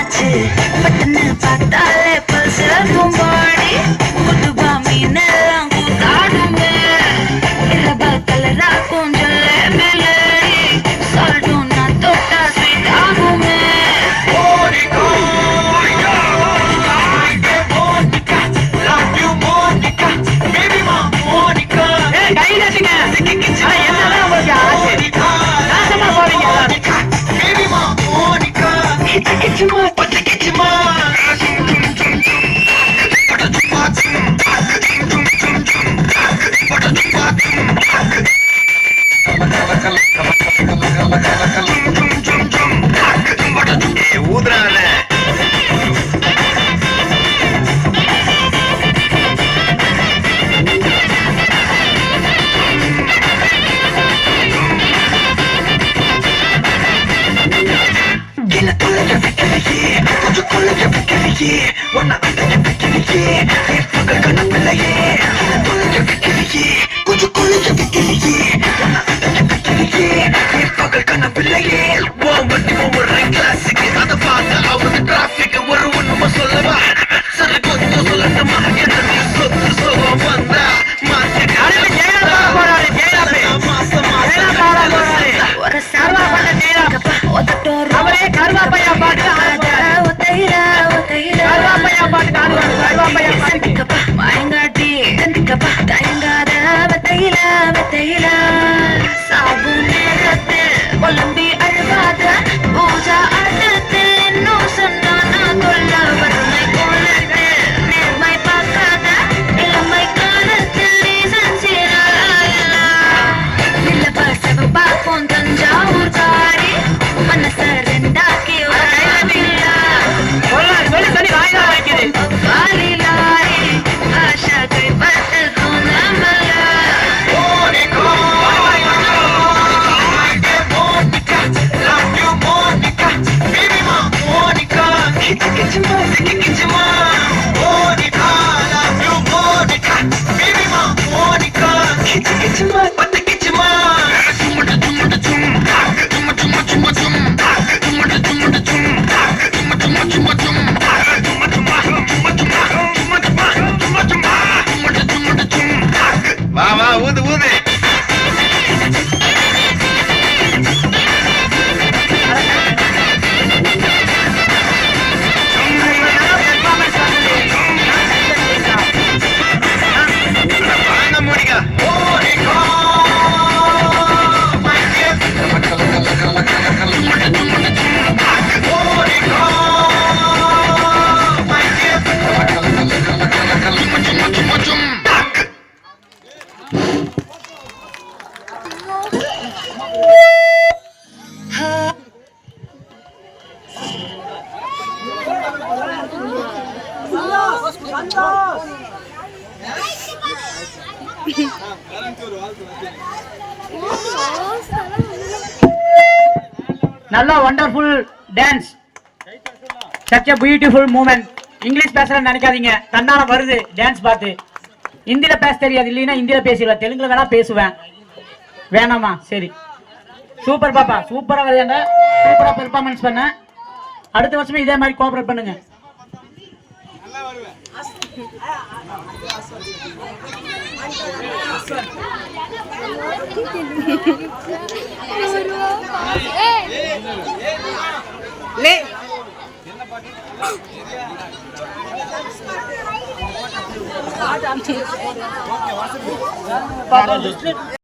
ஆச்சு பட்டுன்னு பார்த்தாலே பசரும் பாடி குதுபா மீனெல்லாம் கூத்தாடுங்க இரபா கலரா கொஞ்சம் மெலடி சால்ட்டும் நான் தொட்டா ஸ்வீட் ஆகுங்க நல்லா wonderful dance, such a beautiful moment. English பேசுறேன்னு நினைக்காதீங்க, தன்னால வருது டான்ஸ் பார்த்து. ஹிந்தியில பேச தெரியாது, இல்லைன்னா ஹிந்தியில பேசிடுவேன், தெலுங்குல வேணா பேசுவேன். வேணாமா? சரி, சூப்பர் பாப்பா, சூப்பரா விளையாண்ட, சூப்பரா பெர்ஃபார்மன்ஸ் பண்ண. அடுத்த வருஷமே இதே மாதிரி கோஆபரேட் பண்ணுங்க.